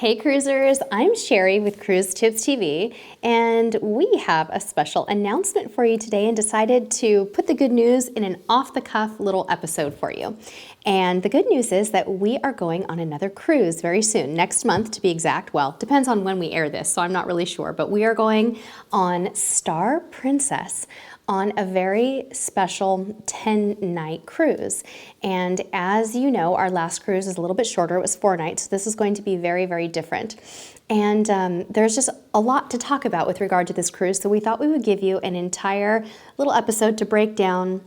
Hey cruisers, I'm Sherry with Cruise Tips TV, and we have a special announcement for you today and decided to put the good news in an off-the-cuff little episode for you. And the good news is that we are going on another cruise very soon, next month to be exact. Well, depends on when we air this, so I'm not really sure, but we are going on Star Princess on a very special 10-night cruise. And as you know, our last cruise is a little bit shorter. It was 4 nights. So this is going to be very, very different. And there's just a lot to talk about with regard to this cruise. So we thought we would give you an entire little episode to break down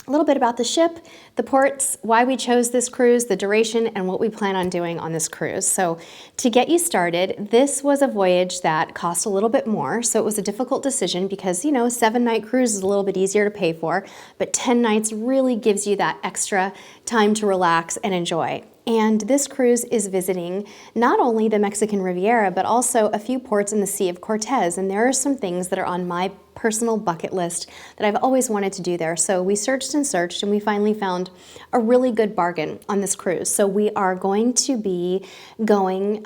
a little bit about the ship, the ports, why we chose this cruise, the duration, and what we plan on doing on this cruise. So to get you started, this was a voyage that cost a little bit more. So it was a difficult decision because, you know, a 7-night cruise is a little bit easier to pay for, but 10 nights really gives you that extra time to relax and enjoy. And this cruise is visiting not only the Mexican Riviera, but also a few ports in the Sea of Cortez. And there are some things that are on my personal bucket list that I've always wanted to do there. So we searched and searched, and we finally found a really good bargain on this cruise. So we are going to be going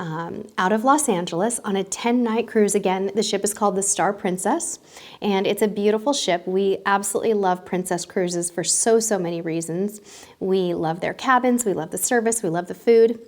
out of Los Angeles on a 10-night cruise. Again, the ship is called the Star Princess, and it's a beautiful ship. We absolutely love Princess Cruises for so many reasons. We love their cabins, we love the service, we love the food.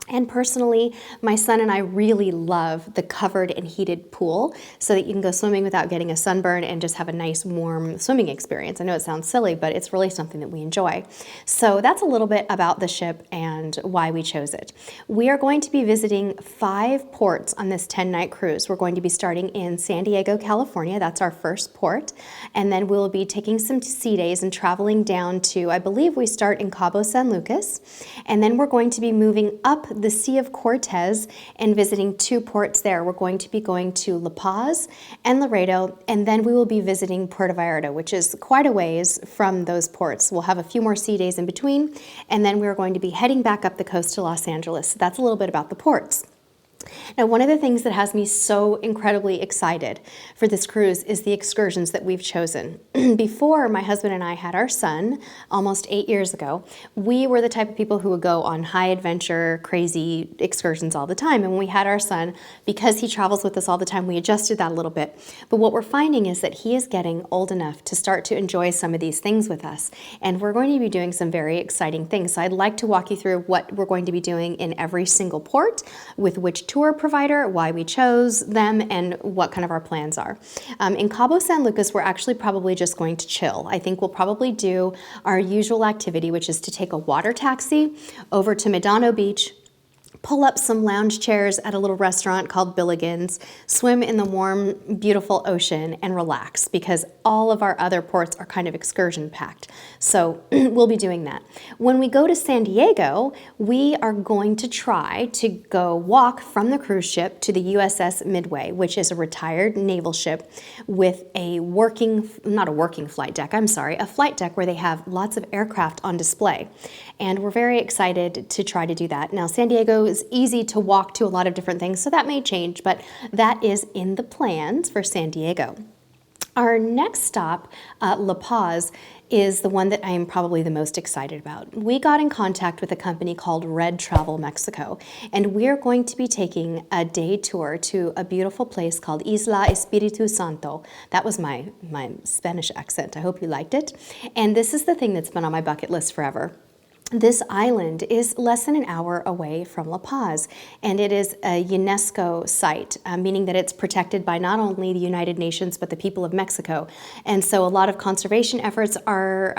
And personally, my son and I really love the covered and heated pool so that you can go swimming without getting a sunburn and just have a nice warm swimming experience. I know it sounds silly, but it's really something that we enjoy. So that's a little bit about the ship and why we chose it. We are going to be visiting 5 ports on this 10-night cruise. We're going to be starting in San Diego, California. That's our first port. And then we'll be taking some sea days and traveling down to, I believe we start in Cabo San Lucas. And then we're going to be moving up the Sea of Cortez and visiting 2 ports there. We're going to be going to La Paz and Laredo, and then we will be visiting Puerto Vallarta, which is quite a ways from those ports. We'll have a few more sea days in between, and then we're going to be heading back up the coast to Los Angeles. So that's a little bit about the ports. Now, one of the things that has me so incredibly excited for this cruise is the excursions that we've chosen. Before my husband and I had our son, almost 8 years ago, we were the type of people who would go on high adventure, crazy excursions all the time. And when we had our son, because he travels with us all the time, we adjusted that a little bit. But what we're finding is that he is getting old enough to start to enjoy some of these things with us. And we're going to be doing some very exciting things. So I'd like to walk you through what we're going to be doing in every single port, with which tour provider, why we chose them, and what kind of our plans are. In Cabo San Lucas, we're actually probably just going to chill. I think we'll probably do our usual activity, which is to take a water taxi over to Medano Beach, pull up some lounge chairs at a little restaurant called Billigan's, swim in the warm, beautiful ocean, and relax, because all of our other ports are kind of excursion packed. So we'll be doing that. When we go to San Diego, we are going to try to go walk from the cruise ship to the USS Midway, which is a retired naval ship with a not a working flight deck, I'm sorry, a flight deck where they have lots of aircraft on display. And we're very excited to try to do that. Now, San Diego is easy to walk to a lot of different things, so that may change, but that is in the plans for San Diego. Our next stop, La Paz, is the one that I am probably the most excited about. We got in contact with a company called Red Travel Mexico, and we're going to be taking a day tour to a beautiful place called Isla Espiritu Santo. That was my Spanish accent. I hope you liked it. And this is the thing that's been on my bucket list forever. This island is less than an hour away from La Paz, and it is a UNESCO site, meaning that it's protected by not only the United Nations, but the people of Mexico. And so a lot of conservation efforts are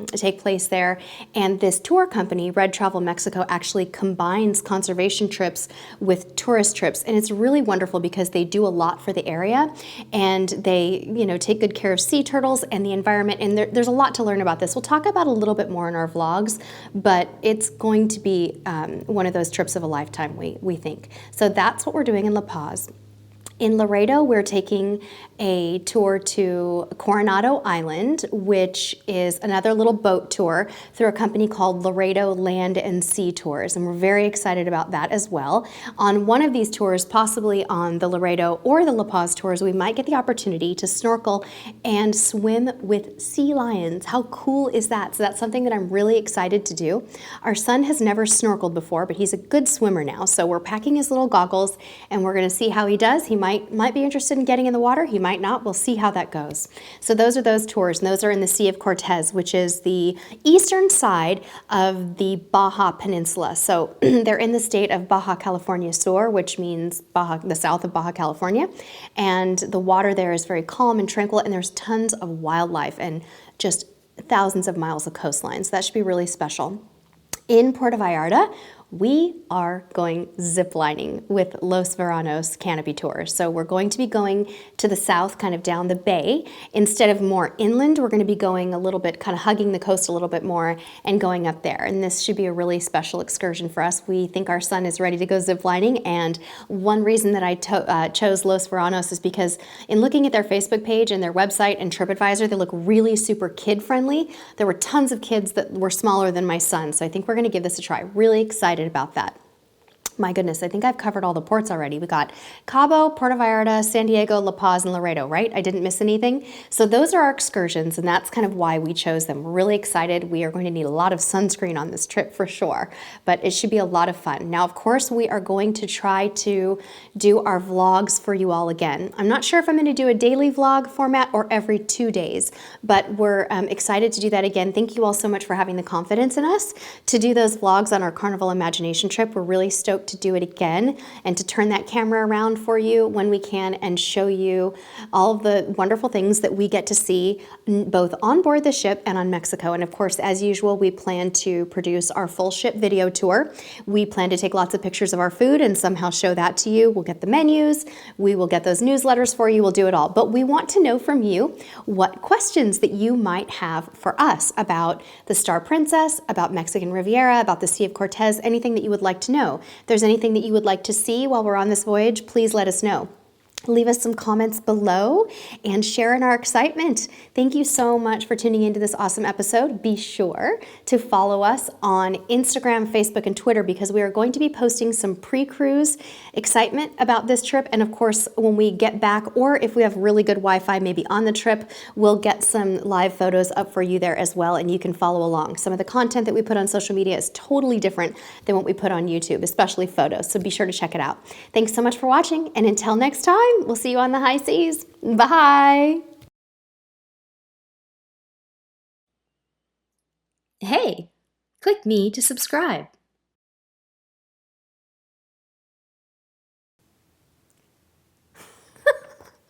take place there. And this tour company, Red Travel Mexico, actually combines conservation trips with tourist trips. And it's really wonderful because they do a lot for the area, and they, you know, take good care of sea turtles and the environment. And there's a lot to learn about this. We'll talk about a little bit more in our vlogs, but it's going to be one of those trips of a lifetime, we think. So that's what we're doing in La Paz. In Laredo, we're taking a tour to Coronado Island, which is another little boat tour through a company called Laredo Land and Sea Tours. And we're very excited about that as well. On one of these tours, possibly on the Laredo or the La Paz tours, we might get the opportunity to snorkel and swim with sea lions. How cool is that? So that's something that I'm really excited to do. Our son has never snorkeled before, but he's a good swimmer now. So we're packing his little goggles and we're going to see how he does. He might be interested in getting in the water. He might not. We'll see how that goes. So those are those tours, and those are in the Sea of Cortez, which is the eastern side of the Baja Peninsula. So they're in the state of Baja California Sur, which means the south of Baja California. And the water there is very calm and tranquil, and there's tons of wildlife and just thousands of miles of coastline. So that should be really special. In Puerto Vallarta, we are going ziplining with Los Veranos Canopy Tours. So we're going to be going to the south, kind of down the bay. Instead of more inland, we're going to be going a little bit, kind of hugging the coast a little bit more and going up there. And this should be a really special excursion for us. We think our son is ready to go ziplining. And one reason that I chose Los Veranos is because in looking at their Facebook page and their website and TripAdvisor, they look really super kid-friendly. There were tons of kids that were smaller than my son. So I think we're going to give this a try. Really excited about that. My goodness, I think I've covered all the ports already. We got Cabo, Puerto Vallarta, San Diego, La Paz, and Laredo, right? I didn't miss anything. So those are our excursions, and that's kind of why we chose them. We're really excited. We are going to need a lot of sunscreen on this trip for sure, but it should be a lot of fun. Now, of course, we are going to try to do our vlogs for you all again. I'm not sure if I'm going to do a daily vlog format or every 2 days, but we're excited to do that again. Thank you all so much for having the confidence in us to do those vlogs on our Carnival Imagination trip. We're really stoked to do it again and to turn that camera around for you when we can and show you all of the wonderful things that we get to see both on board the ship and on Mexico. And of course, as usual, we plan to produce our full ship video tour. We plan to take lots of pictures of our food and somehow show that to you. We'll get the menus, we will get those newsletters for you, we'll do it all. But we want to know from you what questions that you might have for us about the Star Princess, about Mexican Riviera, about the Sea of Cortez, anything that you would like to know. If there's anything that you would like to see while we're on this voyage, please let us know. Leave us some comments below and share in our excitement. Thank you so much for tuning into this awesome episode. Be sure to follow us on Instagram, Facebook, and Twitter because we are going to be posting some pre-cruise excitement about this trip. And of course, when we get back, or if we have really good Wi-Fi maybe on the trip, we'll get some live photos up for you there as well, and you can follow along. Some of the content that we put on social media is totally different than what we put on YouTube, especially photos, so be sure to check it out. Thanks so much for watching, and until next time, we'll see you on the high seas. Bye. Hey, click me to subscribe.